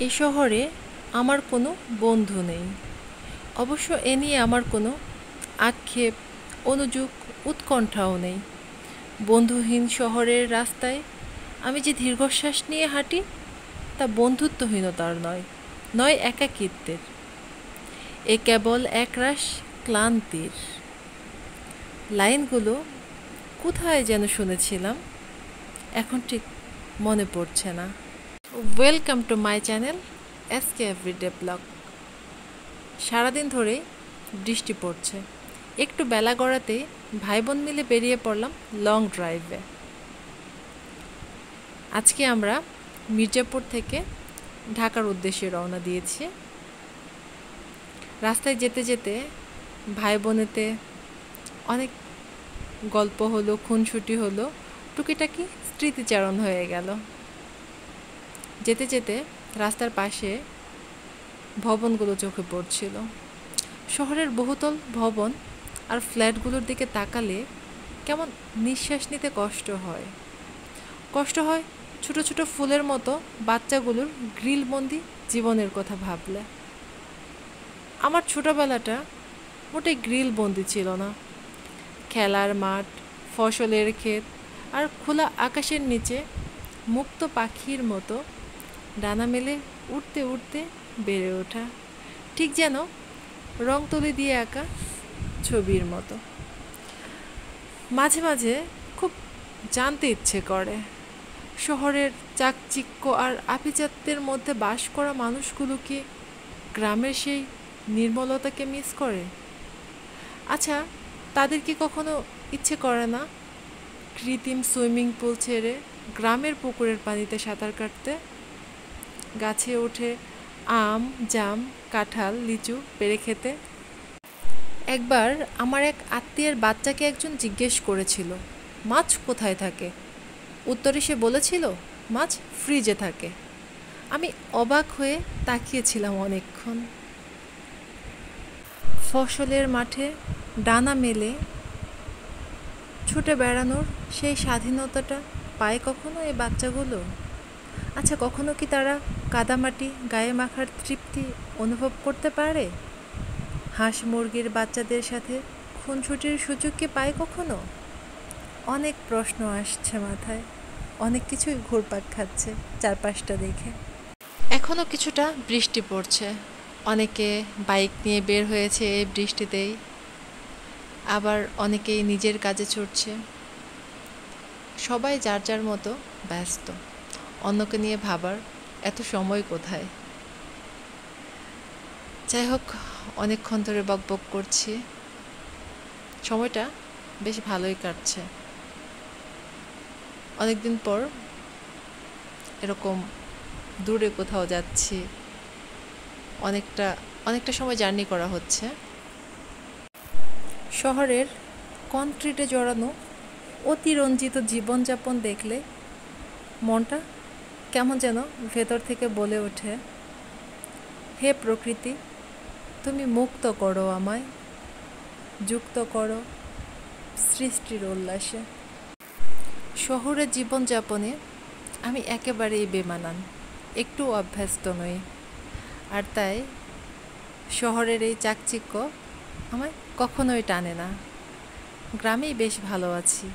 এ শহরে আমার কোনো বন্ধু নেই। অবশ্য এ নিয়ে আমার কোনো আক্ষেপ, অনুযোগ, উৎকণ্ঠাও নেই। বন্ধুহীন শহরের রাস্তায় আমি যে দীর্ঘশ্বাস নিয়ে হাঁটি, তা বন্ধুত্বহীনতার নয়, নয় একাকিত্বের। এ কেবল একরাশ ক্লান্তির। লাইনগুলো কোথায় যেন শুনেছিলাম, এখন ঠিক মনে পড়ছে না। Welcome to my channel SK everyday blog. সারাদিন ধরেই বৃষ্টি পড়ছে। একটু বেলা গড়াতেই ভাই বোন মিলে বেরিয়ে পড়লাম লং ড্রাইভে। আজকে আমরা মির্জাপুর থেকে ঢাকার উদ্দেশ্যে রওনা দিয়েছি। রাস্তায় যেতে যেতে ভাই বোনেতে অনেক গল্প হলো, খুনসুটি হলো, টুকিটাকি স্মৃতিচারণ হয়ে গেল। যেতে যেতে রাস্তার পাশে ভবনগুলো চোখে পড়ছিল। শহরের বহুতল ভবন আর ফ্ল্যাটগুলোর দিকে তাকালে কেমন নিঃশ্বাস নিতে কষ্ট হয়। ছোট ছোট ফুলের মতো বাচ্চাগুলোর গ্রিলবন্দি জীবনের কথা ভাবলে। আমার ছোটবেলাটা মোটেই গ্রিলবন্দি ছিল না। খেলার মাঠ, ফসলের ক্ষেত আর খোলা আকাশের নিচে মুক্ত পাখির মতো ডানা মেলে উড়তে উড়তে বেড়ে ওঠা, ঠিক যেন রং তুলি দিয়ে আঁকা ছবির মতো। মাঝে মাঝে খুব জানতে ইচ্ছে করে, শহরের চাকচিক্য আর আভিজাত্যের মধ্যে বাস করা মানুষগুলো কি গ্রামের সেই নির্মলতাকে মিস করে? আচ্ছা, তাদের কি কখনো ইচ্ছে করে না কৃত্রিম সুইমিং পুল ছেড়ে গ্রামের পুকুরের পানিতে সাঁতার কাটতে, গাছে ওঠে আম, জাম, কাঁঠাল, লিচু পেড়ে খেতে? একবার আমার এক আত্মীয়ের বাচ্চাকে একজন জিজ্ঞেস করেছিল, মাছ কোথায় থাকে? উত্তরে সে বলেছিল, মাছ ফ্রিজে থাকে। আমি অবাক হয়ে তাকিয়েছিলাম অনেকক্ষণ। ফসলের মাঠে ডানা মেলে ছুটে বেড়ানোর সেই স্বাধীনতাটা পায় কখনো এই বাচ্চাগুলো? আচ্ছা, কখনো কি তারা কাদামাটি গায়ে মাখার তৃপ্তি অনুভব করতে পারে? হাঁস মুরগির বাচ্চাদের সাথে খুনসুটির সুযোগ কি পায় কখনো? অনেক প্রশ্ন আসছে মাথায়, অনেক কিছুই ঘুরপাক খাচ্ছে চারপাশটা দেখে। এখনও কিছুটা বৃষ্টি পড়ছে, অনেকে বাইক নিয়ে বের হয়েছে এই বৃষ্টিতেই, আবার অনেকেই নিজের কাজে ছুটছে। সবাই যার যার মতো ব্যস্ত। অন্যকে নিয়ে ভাবার এত সময় কোথায়? যাই হোক, অনেকক্ষণ ধরে বকবক করছি, সময়টা বেশ ভালোই কাটছে। অনেকদিন পর এরকম দূরে কোথাও যাচ্ছি, অনেকটা সময় জার্নি করা হচ্ছে। শহরের কনক্রিটে জড়ানো অতিরঞ্জিত জীবনযাপন দেখলে মনটা কেমন যেন ভেতর থেকে বলে ওঠে, হে প্রকৃতি, তুমি মুক্ত করো আমায়, যুক্ত করো সৃষ্টির উল্লাসে। শহরের জীবনযাপনে আমি একেবারেই বেমানান, একটু অভ্যস্ত নই। আর তাই শহরের এই চাকচিক্য আমায় কখনোই টানে না। গ্রামেই বেশ ভালো আছি।